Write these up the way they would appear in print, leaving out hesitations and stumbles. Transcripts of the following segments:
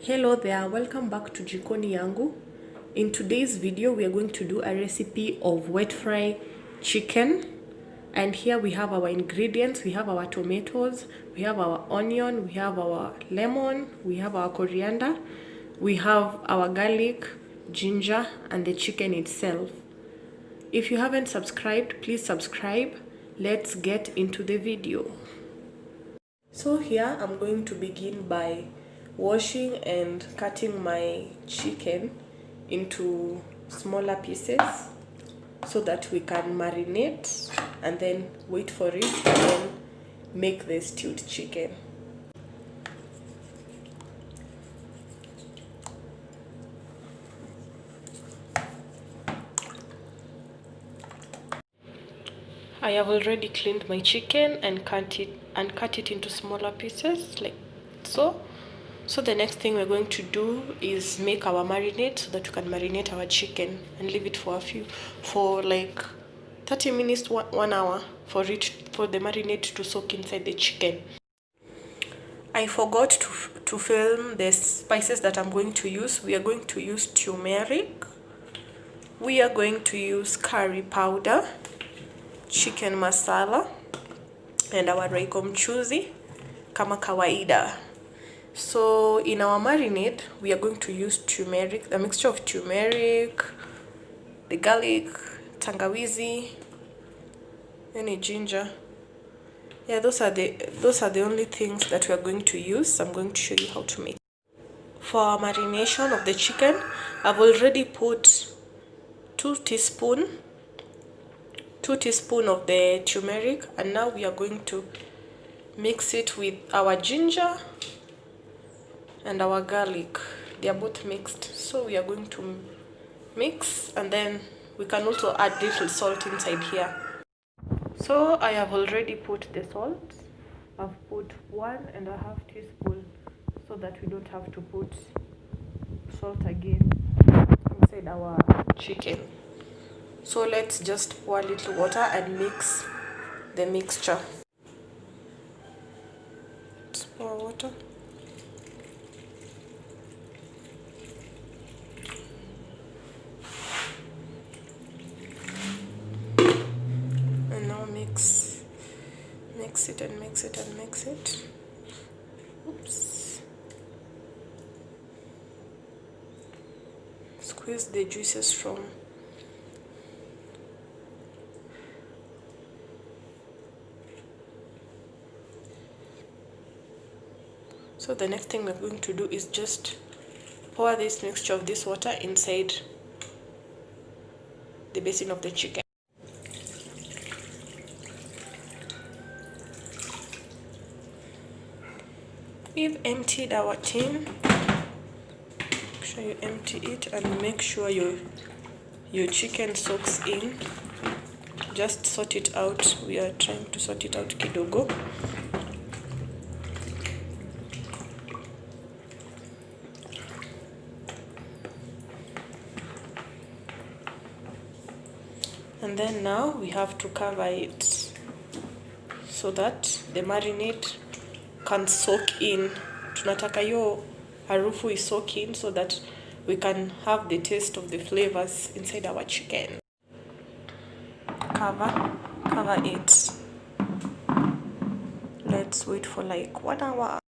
Hello there, welcome back to Jikoni Yangu. In today's video we are going to do a recipe of wet fry chicken, and here we have our ingredients. We have our tomatoes, we have our onion, we have our lemon, we have our coriander, we have our garlic, ginger, and the chicken itself. If you haven't subscribed, please subscribe. Let's get into the video. So here I'm going to begin by washing and cutting my chicken into smaller pieces so that we can marinate and then wait for it and then make the stewed chicken. I have already cleaned my chicken and cut it into smaller pieces like so. So the next thing we're going to do is make our marinade so that we can marinate our chicken and leave it for like 30 minutes, 1 hour for the marinade to soak inside the chicken. I forgot to film the spices that I'm going to use. We are going to use turmeric. We are going to use curry powder, chicken masala, and our Royco mchuzi kama kawaida. So in our marinade, we are going to use turmeric, a mixture of turmeric, the garlic, tangawizi, any ginger. Yeah, those are the only things that we are going to use. I'm going to show you how to make. For our marination of the chicken, I've already put 2 teaspoons of the turmeric, and now we are going to mix it with our ginger and our garlic. They are both mixed, so we are going to mix, and then we can also add little salt inside here. So I have already put the salt. I've put 1.5 teaspoons so that we don't have to put salt again inside our chicken. So let's just pour a little water and mix the mixture. Let's pour water. And now mix it and mix it and mix it. Oops. Squeeze the juices from So the next thing we're going to do is just pour this mixture of this water inside the basin of the chicken. We've emptied our tin. Make sure you empty it and make sure your chicken soaks in. Just sort it out. We are trying to sort it out kidogo. And then now we have to cover it so that the marinade can soak in. Tunataka yo harufu isoak in so that we can have the taste of the flavors inside our chicken. Cover it. Let's wait for like 1 hour.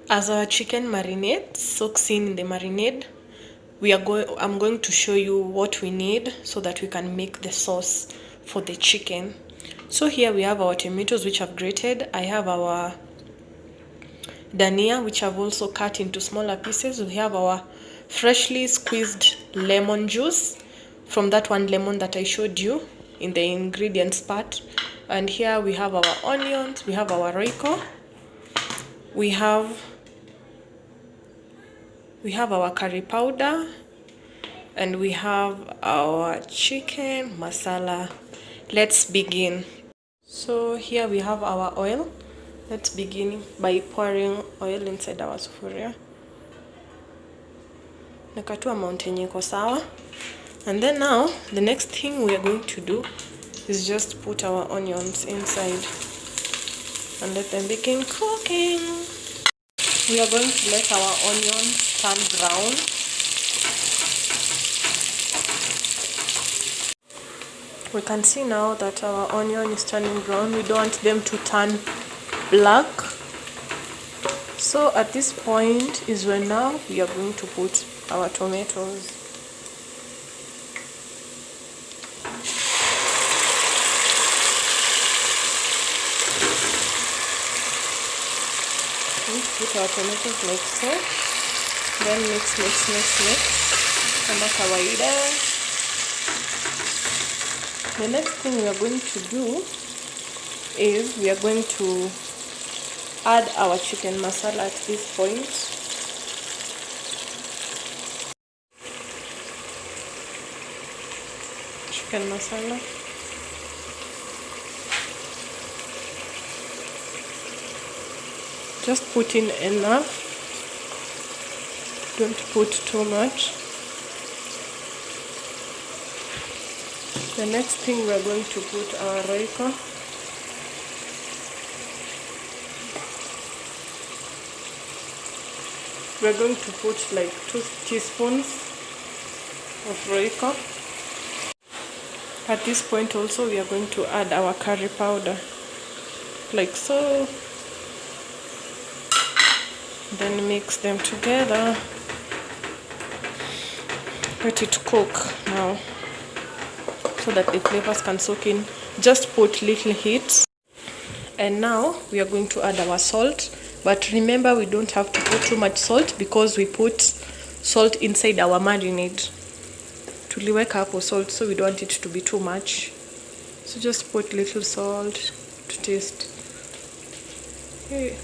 As our chicken marinade soaks in the marinade, I'm going to show you what we need so that we can make the sauce for the chicken. So here we have our tomatoes, which I've grated. I have our Dania, which I've also cut into smaller pieces. We have our freshly squeezed lemon juice from that one lemon that I showed you in the ingredients part. And here we have our onions, we have our Royco, we have our curry powder, and we have our chicken masala. Let's begin. So here we have our oil. Let's begin by pouring oil inside our sufuria. Nakatua mountain yeko sawa. And then now the next thing we are going to do is just put our onions inside and let them begin cooking. We are going to let our onions turn brown. We can see now that our onion is turning brown. We don't want them to turn black. So at this point is when now we are going to put our tomatoes. Put our tomatoes like so, then mix kama kawaida. The next thing we are going to do is we are going to add our chicken masala at this point. Chicken masala. Just put in enough, don't put too much. The next thing we're going to put our Royco. We're going to put like 2 teaspoons of Royco. At this point also we are going to add our curry powder, like so. Then mix them together. Let it cook now so that the flavors can soak in. Just put little heat. And now we are going to add our salt, but remember we don't have to put too much salt because we put salt inside our marinade. Tuliweka hapo salt, so we don't want it to be too much. So just put little salt to taste. Okay.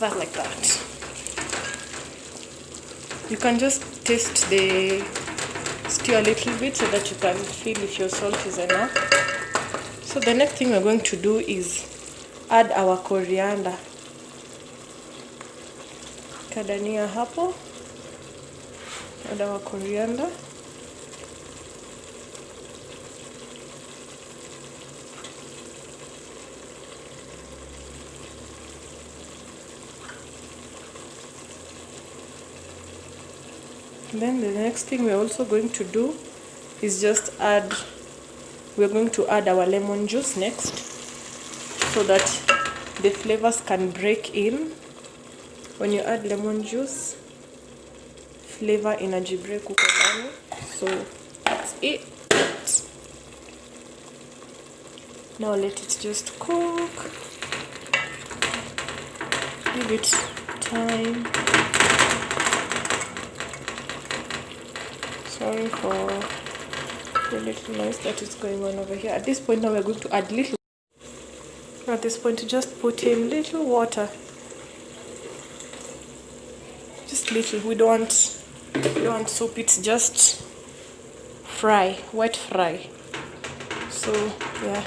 Like that. You can just taste the stew a little bit so that you can feel if your salt is enough. So the next thing we're going to do is add our coriander. Dania hapo. Add our coriander. Then the next thing we're also going to do is we're going to add our lemon juice next, so that the flavors can break in. When you add lemon juice, flavor energy break huko ndani. So that's it. Now let it just cook. Give it time. Sorry for the little noise that is going on over here. At this point now we're going to add little. At this point just put in little water. Just little. We don't want soup. It's just fry, wet fry. So yeah,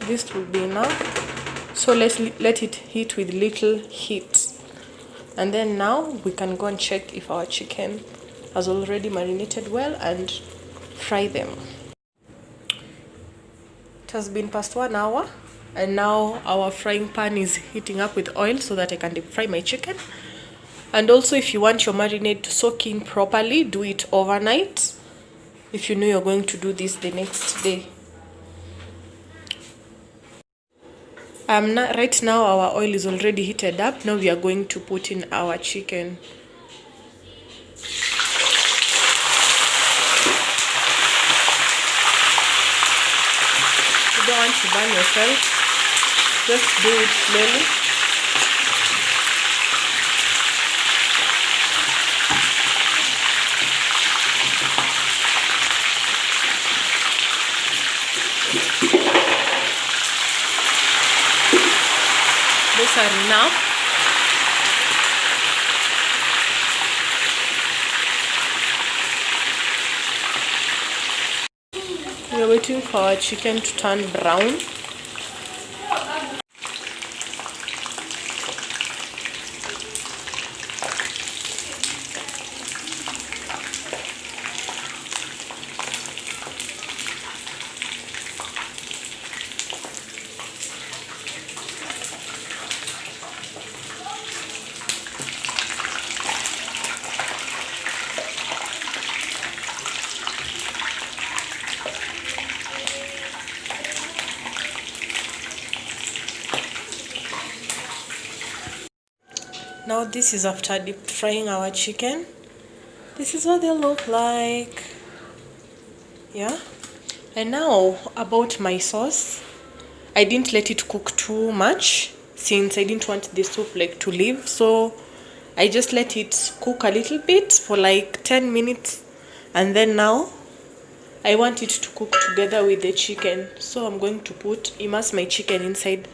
this will be enough. So let it heat with little heat, and then now we can go and check if our chicken has already marinated well and fry them. It has been past 1 hour and now our frying pan is heating up with oil so that I can deep fry my chicken. And also, if you want your marinade to soak in properly, do it overnight if you know you're going to do this the next day. Right now our oil is already heated up. Now we are going to put in our chicken. You don't want to burn yourself, just do it slowly. Those are enough. We are waiting for our chicken to turn brown. Now this is after deep frying our chicken. This is what they look like. Yeah. And now about my sauce. I didn't let it cook too much since I didn't want the soup like to leave. So I just let it cook a little bit for like 10 minutes. And then now I want it to cook together with the chicken. So I'm going to immerse my chicken inside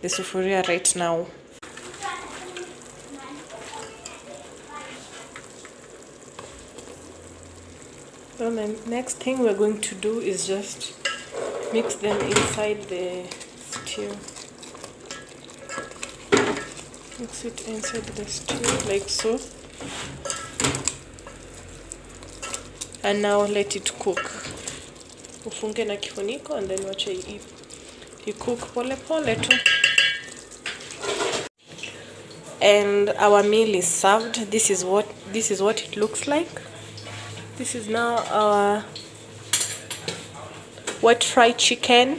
the sufuria right now. So the next thing we're going to do is just mix them inside the stew. Mix it inside the stew like so. And now let it cook. Ufunge na kifuniko and then wacha cook pole pole tu. And our meal is served. This is what it looks like. This is now our wet fried chicken.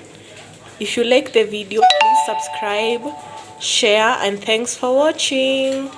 If you like the video, please subscribe, share, and thanks for watching.